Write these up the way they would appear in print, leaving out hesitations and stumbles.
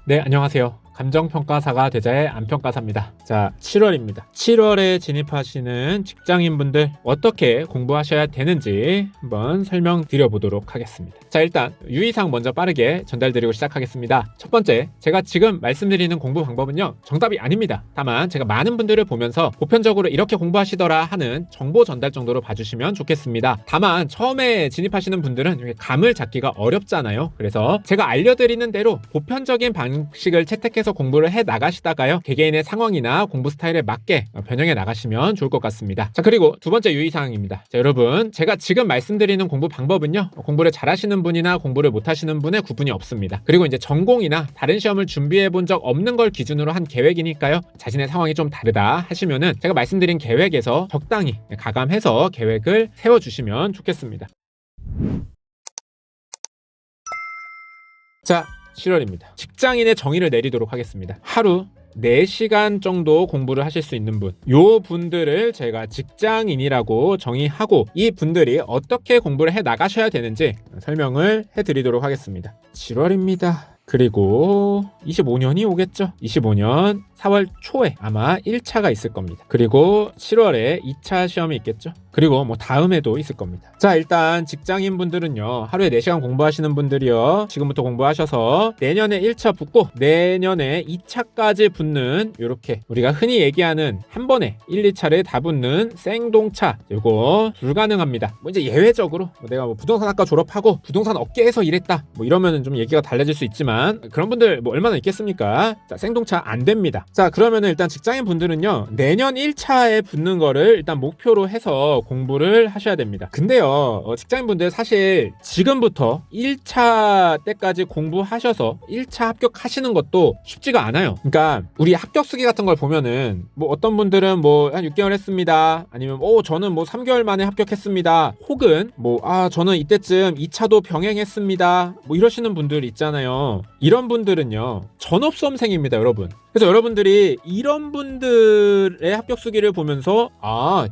네, 안녕하세요. 감정평가사가 되자의 안평가사입니다. 자, 7월입니다. 7월에 진입하시는 직장인분들 어떻게 공부하셔야 되는지 한번 설명드려 보도록 하겠습니다. 자, 일단 유의사항 먼저 빠르게 전달드리고 시작하겠습니다. 첫 번째, 제가 지금 말씀드리는 공부 방법은요, 정답이 아닙니다. 다만 제가 많은 분들을 보면서 보편적으로 이렇게 공부하시더라 하는 정보 전달 정도로 봐주시면 좋겠습니다. 다만 처음에 진입하시는 분들은 감을 잡기가 어렵잖아요. 그래서 제가 알려드리는 대로 보편적인 방식을 채택해서 공부를 해 나가시다가요, 개개인의 상황이나 공부 스타일에 맞게 변형해 나가시면 좋을 것 같습니다. 자, 그리고 두 번째 유의사항입니다. 자, 여러분, 제가 지금 말씀드리는 공부 방법은요, 공부를 잘하시는 분이나 공부를 못하시는 분의 구분이 없습니다. 그리고 이제 전공이나 다른 시험을 준비해 본 적 없는 걸 기준으로 한 계획이니까요, 자신의 상황이 좀 다르다 하시면은 제가 말씀드린 계획에서 적당히 가감해서 계획을 세워주시면 좋겠습니다. 자, 7월입니다. 직장인의 정의를 내리도록 하겠습니다. 하루 4시간 정도 공부를 하실 수 있는 분, 요 분들을 제가 직장인이라고 정의하고 이 분들이 어떻게 공부를 해 나가셔야 되는지 설명을 해드리도록 하겠습니다. 7월입니다. 그리고 25년이 오겠죠. 25년 4월 초에 아마 1차가 있을 겁니다. 그리고 7월에 2차 시험이 있겠죠. 그리고 뭐 다음에도 있을 겁니다. 자, 일단 직장인 분들은요, 하루에 4시간 공부하시는 분들이요, 지금부터 공부하셔서 내년에 1차 붙고 내년에 2차까지 붙는, 요렇게 우리가 흔히 얘기하는 한 번에 1, 2차를 다 붙는 생동차, 이거 불가능합니다. 뭐 이제 예외적으로 내가 뭐 부동산학과 졸업하고 부동산 업계에서 일했다, 뭐 이러면은 좀 얘기가 달라질 수 있지만 그런 분들 뭐 얼마나 있겠습니까? 자, 생동차 안 됩니다. 자, 그러면은 일단 직장인 분들은요, 내년 1차에 붙는 거를 일단 목표로 해서 공부를 하셔야 됩니다. 근데요, 직장인 분들 사실 지금부터 1차 때까지 공부하셔서 1차 합격하시는 것도 쉽지가 않아요. 그러니까 우리 합격 수기 같은 걸 보면은 뭐 어떤 분들은 뭐 한 6개월 했습니다, 아니면 저는 뭐 3개월 만에 합격했습니다, 혹은 뭐 저는 이때쯤 2차도 병행했습니다, 뭐 이러시는 분들 있잖아요. 이런 분들은요, 전업수험생입니다, 여러분. 그래서 여러분들이 이런 분들의 합격 수기를 보면서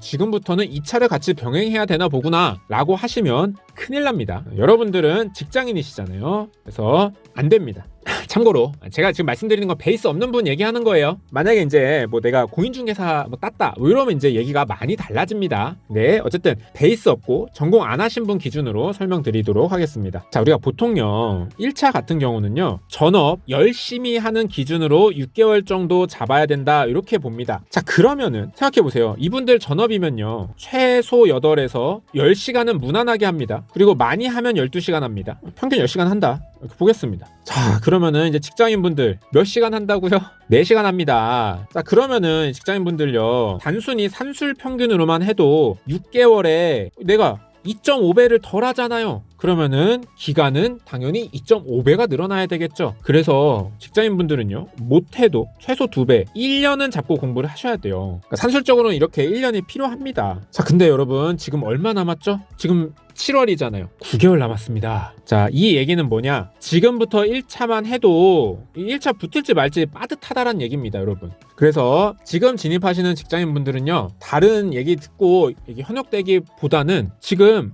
지금부터는 2차를 같이 병행해야 되나 보구나 라고 하시면 큰일 납니다. 여러분들은 직장인이시잖아요. 그래서 안 됩니다. 참고로 제가 지금 말씀드리는 건 베이스 없는 분 얘기하는 거예요. 만약에 이제 뭐 내가 공인중개사 뭐 땄다 뭐 이러면 이제 얘기가 많이 달라집니다. 네, 어쨌든 베이스 없고 전공 안 하신 분 기준으로 설명드리도록 하겠습니다. 자, 우리가 보통요, 1차 같은 경우는요, 전업 열심히 하는 기준으로 6개월 정도 잡아야 된다, 이렇게 봅니다. 자, 그러면은 생각해보세요. 이분들 전업이면요, 최소 8에서 10시간은 무난하게 합니다. 그리고 많이 하면 12시간 합니다. 평균 10시간 한다, 이렇게 보겠습니다. 자, 그러면은 이제 직장인분들 몇 시간 한다고요? 4시간 합니다. 자, 그러면은 직장인분들요, 단순히 산술 평균으로만 해도 6개월에 내가 2.5배를 덜 하잖아요. 그러면은 기간은 당연히 2.5배가 늘어나야 되겠죠. 그래서 직장인분들은요, 못해도 최소 2배, 1년은 잡고 공부를 하셔야 돼요. 그러니까 산술적으로는 이렇게 1년이 필요합니다. 자, 근데 여러분, 지금 얼마 남았죠? 지금 7월이잖아요. 9개월 남았습니다. 자, 이 얘기는 뭐냐? 지금부터 1차만 해도 1차 붙을지 말지 빠듯하다란 얘기입니다, 여러분. 그래서 지금 진입하시는 직장인분들은요, 다른 얘기 듣고 얘기 현혹되기보다는 지금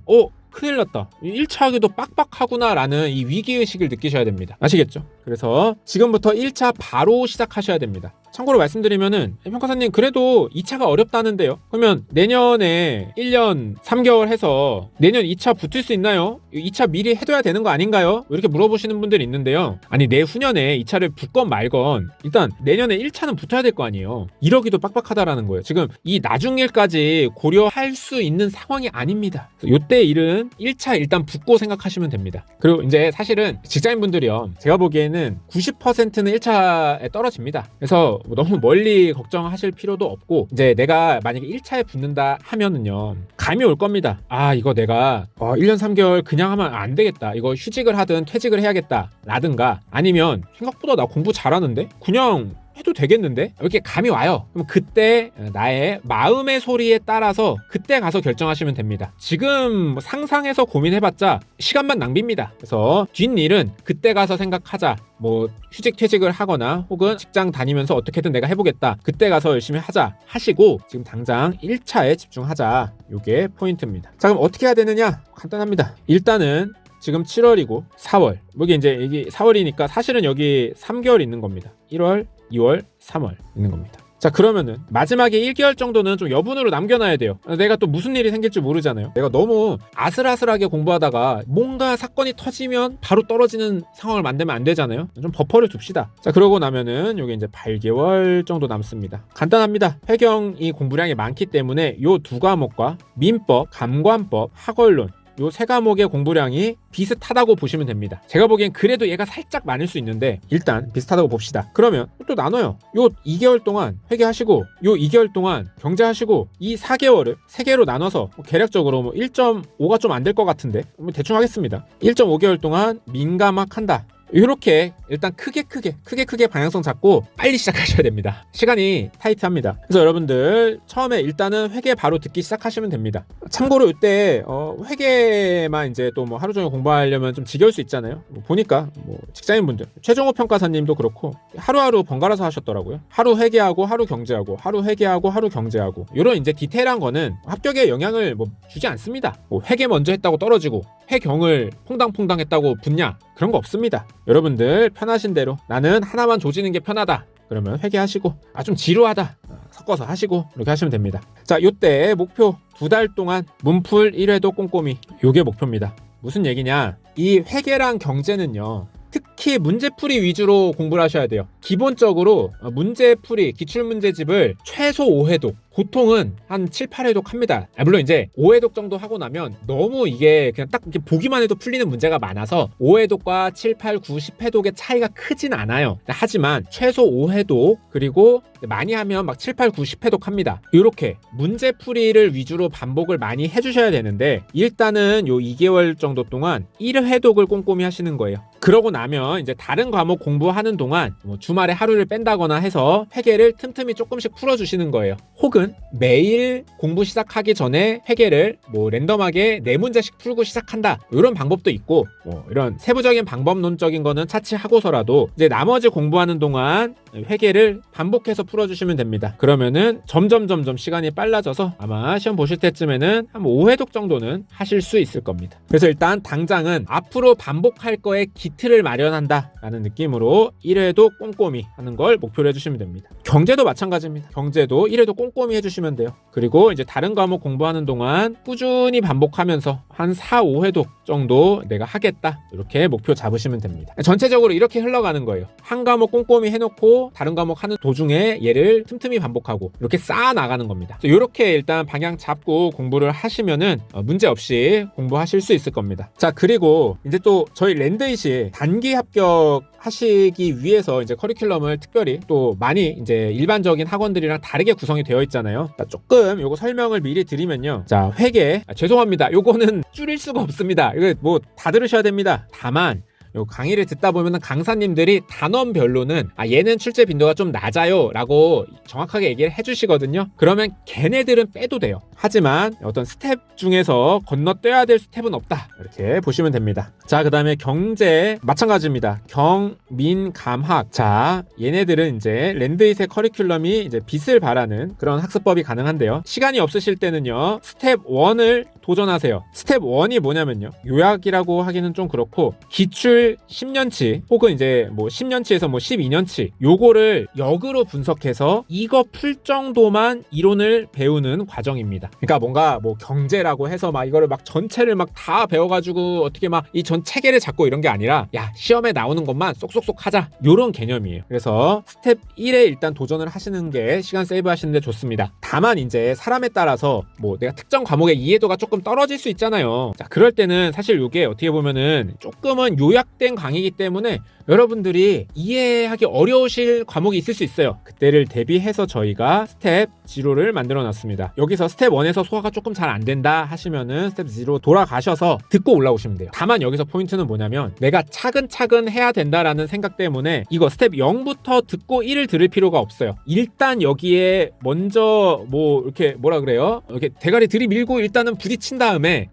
큰일 났다, 1차 하기도 빡빡하구나 라는 이 위기의식을 느끼셔야 됩니다. 아시겠죠? 그래서 지금부터 1차 바로 시작하셔야 됩니다. 참고로 말씀드리면은, 평가사님 그래도 2차가 어렵다는데요, 그러면 내년에 1년 3개월 해서 내년 2차 붙을 수 있나요? 2차 미리 해둬야 되는 거 아닌가요? 이렇게 물어보시는 분들이 있는데요, 아니 내후년에 2차를 붙건 말건 일단 내년에 1차는 붙어야 될 거 아니에요. 이러기도 빡빡하다라는 거예요. 지금 이 나중일까지 고려할 수 있는 상황이 아닙니다. 요때 일은 1차 일단 붙고 생각하시면 됩니다. 그리고 이제 사실은 직장인분들이요, 제가 보기에는 90%는 1차에 떨어집니다. 그래서 너무 멀리 걱정하실 필요도 없고, 이제 내가 만약에 1차에 붙는다 하면은요, 감이 올 겁니다. 이거 내가 1년 3개월 그냥 하면 안 되겠다, 이거 휴직을 하든 퇴직을 해야겠다 라든가, 아니면 생각보다 나 공부 잘하는데 그냥 해도 되겠는데? 이렇게 감이 와요. 그럼 그때 나의 마음의 소리에 따라서 그때 가서 결정하시면 됩니다. 지금 상상해서 고민해봤자 시간만 낭비입니다. 그래서 뒷일은 그때 가서 생각하자. 뭐 휴직 퇴직을 하거나 혹은 직장 다니면서 어떻게든 내가 해보겠다, 그때 가서 열심히 하자 하시고 지금 당장 1차에 집중하자. 요게 포인트입니다. 자, 그럼 어떻게 해야 되느냐? 간단합니다. 일단은 지금 7월이고 4월. 이게 이제 이게 4월이니까 사실은 여기 3개월 있는 겁니다. 1월, 2월, 3월 있는 겁니다. 자, 그러면은 마지막에 1개월 정도는 좀 여분으로 남겨놔야 돼요. 내가 또 무슨 일이 생길지 모르잖아요. 내가 너무 아슬아슬하게 공부하다가 뭔가 사건이 터지면 바로 떨어지는 상황을 만들면 안 되잖아요. 좀 버퍼를 둡시다. 자, 그러고 나면은 요게 이제 8개월 정도 남습니다. 간단합니다. 회경이 공부량이 많기 때문에 요 두 과목과 민법, 감관법, 학원론 요 세 과목의 공부량이 비슷하다고 보시면 됩니다. 제가 보기엔 그래도 얘가 살짝 많을 수 있는데 일단 비슷하다고 봅시다. 그러면 또 나눠요. 요 2개월 동안 회계하시고 요 2개월 동안 경제하시고 이 4개월을 3개로 나눠서 계략적으로 1.5가 좀 안 될 것 같은데 대충 하겠습니다. 1.5개월 동안 민감학 한다. 이렇게 일단 크게 방향성 잡고 빨리 시작하셔야 됩니다. 시간이 타이트합니다. 그래서 여러분들 처음에 일단은 회계 바로 듣기 시작하시면 됩니다. 참고로 이때 회계만 이제 또 뭐 하루 종일 공부하려면 좀 지겨울 수 있잖아요. 보니까 직장인분들 최종호 평가사님도 그렇고 하루하루 번갈아서 하셨더라고요. 하루 회계하고 하루 경제하고 하루 회계하고 하루 경제하고 이런 이제 디테일한 거는 합격에 영향을 주지 않습니다. 회계 먼저 했다고 떨어지고 회경을 퐁당퐁당 했다고 붙냐 그런 거 없습니다. 여러분들 편하신 대로 나는 하나만 조지는 게 편하다. 그러면 회계하시고 좀 지루하다. 섞어서 하시고 이렇게 하시면 됩니다. 자, 요때 목표 2달 동안 문풀 1회도 꼼꼼히 요게 목표입니다. 무슨 얘기냐? 이 회계랑 경제는요. 특히 문제풀이 위주로 공부를 하셔야 돼요. 기본적으로 문제풀이, 기출문제집을 최소 5회독, 보통은 한 7, 8회독 합니다. 물론 이제 5회독 정도 하고 나면 너무 이게 그냥 딱 이렇게 보기만 해도 풀리는 문제가 많아서 5회독과 7, 8, 9, 10회독의 차이가 크진 않아요. 하지만 최소 5회독 그리고 많이 하면 막 7, 8, 9, 10회독 합니다. 이렇게 문제풀이를 위주로 반복을 많이 해주셔야 되는데 일단은 요 2개월 정도 동안 1회독을 꼼꼼히 하시는 거예요. 그러고 나면 이제 다른 과목 공부하는 동안 주말에 하루를 뺀다거나 해서 회계를 틈틈이 조금씩 풀어주시는 거예요. 혹은 매일 공부 시작하기 전에 회계를 랜덤하게 4문제씩 풀고 시작한다. 이런 방법도 있고 이런 세부적인 방법론적인 거는 차치하고서라도 이제 나머지 공부하는 동안 회계를 반복해서 풀어주시면 됩니다. 그러면은 점점 시간이 빨라져서 아마 시험 보실 때쯤에는 한 5회독 정도는 하실 수 있을 겁니다. 그래서 일단 당장은 앞으로 반복할 거에 기틀을 마련한다 라는 느낌으로 1회독 꼼꼼히 하는 걸 목표로 해주시면 됩니다. 경제도 마찬가지입니다. 경제도 1회독 꼼꼼히 해주시면 돼요. 그리고 이제 다른 과목 공부하는 동안 꾸준히 반복하면서 한 4, 5회독 정도 내가 하겠다 이렇게 목표 잡으시면 됩니다. 전체적으로 이렇게 흘러가는 거예요. 한 과목 꼼꼼히 해놓고 다른 과목 하는 도중에 얘를 틈틈이 반복하고 이렇게 쌓아 나가는 겁니다. 이렇게 일단 방향 잡고 공부를 하시면은 문제 없이 공부하실 수 있을 겁니다. 자, 그리고 이제 또 저희 랜드잇이 단기 합격 하시기 위해서 이제 커리큘럼을 특별히 또 많이 이제 일반적인 학원들이랑 다르게 구성이 되어 있잖아요. 조금 요거 설명을 미리 드리면요. 자, 회계 죄송합니다. 요거는 줄일 수가 없습니다. 이거 다 들으셔야 됩니다. 다만 요 강의를 듣다 보면은 강사님들이 단원별로는 얘는 출제 빈도가 좀 낮아요 라고 정확하게 얘기를 해주시거든요. 그러면 걔네들은 빼도 돼요. 하지만 어떤 스텝 중에서 건너뛰어야 될 스텝은 없다 이렇게 보시면 됩니다. 자, 그 다음에 경제 마찬가지입니다. 경, 민, 감학. 자, 얘네들은 이제 랜드잇의 커리큘럼이 이제 빛을 발하는 그런 학습법이 가능한데요. 시간이 없으실 때는요 스텝 1을 도전하세요. 스텝 1이 뭐냐면요, 요약이라고 하기는 좀 그렇고 기출 10년치 혹은 이제 10년치에서 12년치 요거를 역으로 분석해서 이거 풀 정도만 이론을 배우는 과정입니다. 그러니까 뭔가 경제라고 해서 막 이거를 막 전체를 막 다 배워가지고 어떻게 막 이 전 체계를 잡고 이런 게 아니라 시험에 나오는 것만 쏙쏙쏙 하자 요런 개념이에요. 그래서 스텝 1에 일단 도전을 하시는 게 시간 세이브 하시는데 좋습니다. 다만 이제 사람에 따라서 내가 특정 과목의 이해도가 조금 떨어질 수 있잖아요. 자, 그럴 때는 사실 이게 어떻게 보면은 조금은 요약된 강의이기 때문에 여러분들이 이해하기 어려우실 과목이 있을 수 있어요. 그때를 대비해서 저희가 스텝 0를 만들어 놨습니다. 여기서 스텝 1에서 소화가 조금 잘 안 된다 하시면은 스텝 0 돌아가셔서 듣고 올라오시면 돼요. 다만 여기서 포인트는 뭐냐면 내가 차근차근 해야 된다라는 생각 때문에 이거 스텝 0부터 듣고 1을 들을 필요가 없어요. 일단 여기에 먼저 이렇게 이렇게 대가리 들이밀고 일단은 부딪힌 다음에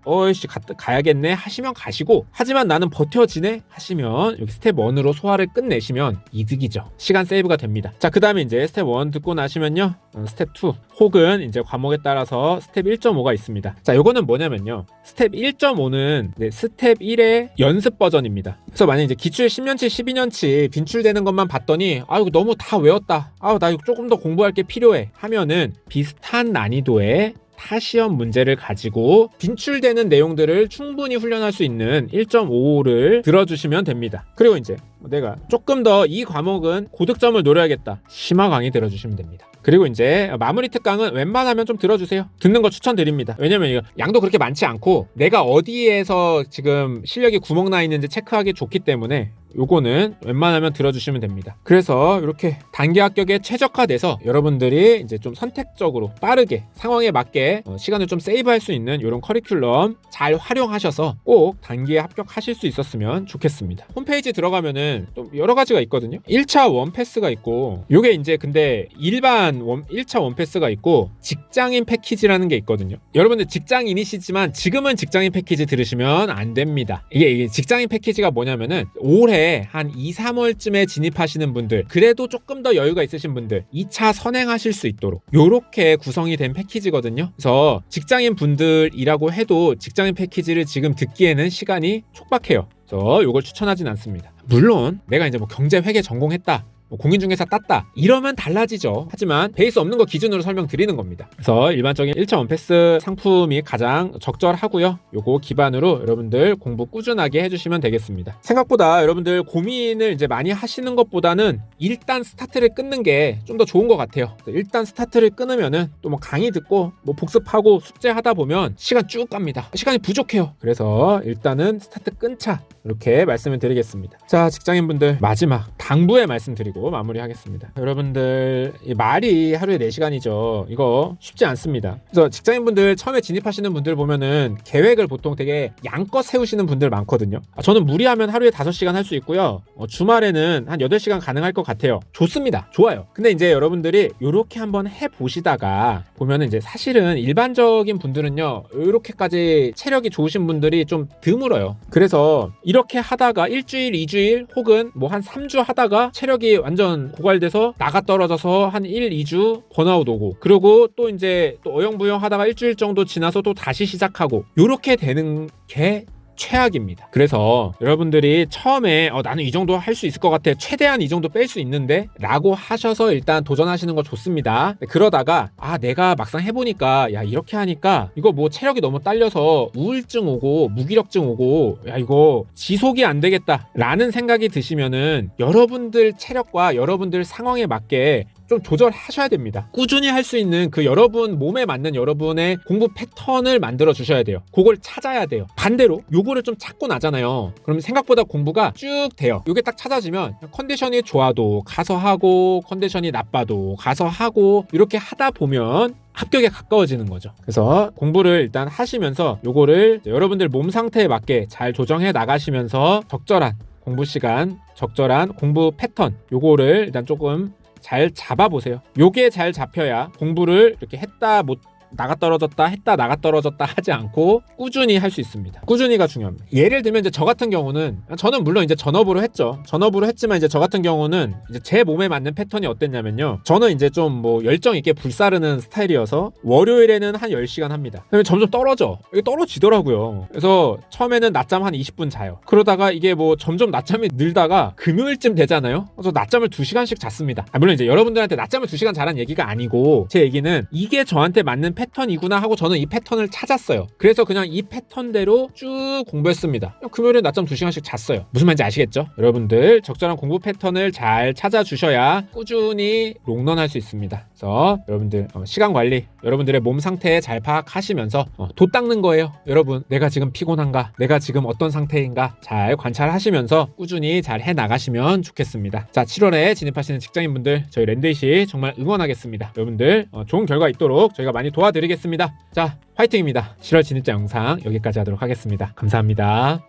가야겠네 하시면 가시고, 하지만 나는 버텨지네 하시면 여기 스텝 1으로 기준으로 소화를 끝내시면 이득이죠. 시간 세이브가 됩니다. 자, 그 다음에 이제 스텝 1 듣고 나시면요, 스텝 2 혹은 이제 과목에 따라서 스텝 1.5가 있습니다. 자, 요거는 뭐냐면요, 스텝 1.5는 스텝 1의 연습 버전입니다. 그래서 만약에 이제 기출 10년치 12년치 빈출되는 것만 봤더니 이거 너무 다 외웠다, 나 이거 조금 더 공부할 게 필요해 하면은 비슷한 난이도의 타시험 문제를 가지고 빈출되는 내용들을 충분히 훈련할 수 있는 1.5를 들어주시면 됩니다. 그리고 이제 내가 조금 더 이 과목은 고득점을 노려야겠다, 심화 강의 들어주시면 됩니다. 그리고 이제 마무리 특강은 웬만하면 좀 들어주세요. 듣는 거 추천드립니다. 왜냐면 이거 양도 그렇게 많지 않고 내가 어디에서 지금 실력이 구멍 나 있는지 체크하기 좋기 때문에 요거는 웬만하면 들어주시면 됩니다. 그래서 이렇게 단기 합격에 최적화돼서 여러분들이 이제 좀 선택적으로 빠르게 상황에 맞게 시간을 좀 세이브할 수 있는 이런 커리큘럼 잘 활용하셔서 꼭 단기에 합격하실 수 있었으면 좋겠습니다. 홈페이지 들어가면은 좀 여러 가지가 있거든요. 1차 원패스가 있고, 요게 이제 근데 일반 1차 원패스가 있고 직장인 패키지라는 게 있거든요. 여러분들 직장인이시지만 지금은 직장인 패키지 들으시면 안 됩니다. 이게 직장인 패키지가 뭐냐면은 올해 한 2, 3월쯤에 진입하시는 분들, 그래도 조금 더 여유가 있으신 분들 2차 선행하실 수 있도록 요렇게 구성이 된 패키지거든요. 그래서 직장인 분들이라고 해도 직장인 패키지를 지금 듣기에는 시간이 촉박해요. 그래서 요걸 추천하진 않습니다. 물론 내가 이제 뭐 경제회계 전공했다, 공인중개사 땄다 이러면 달라지죠. 하지만 베이스 없는 거 기준으로 설명드리는 겁니다. 그래서 일반적인 1차 원패스 상품이 가장 적절하고요. 요거 기반으로 여러분들 공부 꾸준하게 해주시면 되겠습니다. 생각보다 여러분들 고민을 이제 많이 하시는 것보다는 일단 스타트를 끊는 게 좀 더 좋은 것 같아요. 일단 스타트를 끊으면은 또 뭐 강의 듣고 뭐 복습하고 숙제하다 보면 시간 쭉 갑니다. 시간이 부족해요. 그래서 일단은 스타트 끊자, 이렇게 말씀을 드리겠습니다. 자, 직장인분들 마지막 당부의 말씀드리고 마무리하겠습니다. 여러분들 이 말이 하루에 4시간이죠. 이거 쉽지 않습니다. 그래서 직장인분들 처음에 진입하시는 분들 보면은 계획을 보통 되게 양껏 세우시는 분들 많거든요. 저는 무리하면 하루에 5시간 할 수 있고요. 주말에는 한 8시간 가능할 것 같아요. 좋습니다. 좋아요. 근데 이제 여러분들이 이렇게 한번 해보시다가 보면은 이제 사실은 일반적인 분들은요, 이렇게까지 체력이 좋으신 분들이 좀 드물어요. 그래서 이렇게 하다가 일주일, 2주일 혹은 뭐 한 3주 하다가 체력이 완전 고갈돼서 나가 떨어져서 한 1, 2주 번아웃 오고, 그리고 또 이제 또 어영부영 하다가 일주일 정도 지나서 또 다시 시작하고, 요렇게 되는 게 최악입니다. 그래서 여러분들이 처음에 나는 이 정도 할 수 있을 것 같아, 최대한 이 정도 뺄 수 있는데 라고 하셔서 일단 도전하시는 거 좋습니다. 그러다가 내가 막상 해보니까 이렇게 하니까 이거 뭐 체력이 너무 딸려서 우울증 오고 무기력증 오고 이거 지속이 안 되겠다 라는 생각이 드시면은 여러분들 체력과 여러분들 상황에 맞게 좀 조절하셔야 됩니다. 꾸준히 할 수 있는 그 여러분 몸에 맞는 여러분의 공부 패턴을 만들어 주셔야 돼요. 그걸 찾아야 돼요. 반대로 요거를 좀 찾고 나잖아요. 그럼 생각보다 공부가 쭉 돼요. 요게 딱 찾아지면 컨디션이 좋아도 가서 하고, 컨디션이 나빠도 가서 하고, 이렇게 하다 보면 합격에 가까워지는 거죠. 그래서 공부를 일단 하시면서 요거를 여러분들 몸 상태에 맞게 잘 조정해 나가시면서 적절한 공부 시간, 적절한 공부 패턴, 요거를 일단 조금 잘 잡아보세요. 요게 잘 잡혀야 공부를 이렇게 했다 못 나가 떨어졌다 했다 나가 떨어졌다 하지 않고 꾸준히 할 수 있습니다. 꾸준히가 중요합니다. 예를 들면 이제 저 같은 경우는, 저는 물론 이제 전업으로 했죠. 전업으로 했지만 이제 저 같은 경우는 이제 제 몸에 맞는 패턴이 어땠냐면요, 저는 이제 좀 뭐 열정 있게 불사르는 스타일이어서 월요일에는 한 10시간 합니다. 그러면 점점 떨어져. 이게 떨어지더라고요. 그래서 처음에는 낮잠 한 20분 자요. 그러다가 이게 뭐 점점 낮잠이 늘다가 금요일쯤 되잖아요. 그래서 낮잠을 2시간씩 잤습니다. 물론 이제 여러분들한테 낮잠을 2시간 자란 얘기가 아니고, 제 얘기는 이게 저한테 맞는 패턴이구나 하고 저는 이 패턴을 찾았어요. 그래서 그냥 이 패턴대로 쭉 공부했습니다. 금요일에 낮잠 2시간씩 잤어요. 무슨 말인지 아시겠죠? 여러분들 적절한 공부 패턴을 잘 찾아주셔야 꾸준히 롱런할 수 있습니다. 그래서 여러분들 시간 관리, 여러분들의 몸 상태 잘 파악하시면서 도 닦는 거예요. 여러분, 내가 지금 피곤한가? 내가 지금 어떤 상태인가? 잘 관찰하시면서 꾸준히 잘 해나가시면 좋겠습니다. 자, 7월에 진입하시는 직장인분들, 저희 랜드잇이 정말 응원하겠습니다. 여러분들 좋은 결과 있도록 저희가 많이 도와드리겠습니다. 자, 화이팅입니다. 7월 진입자 영상 여기까지 하도록 하겠습니다. 감사합니다.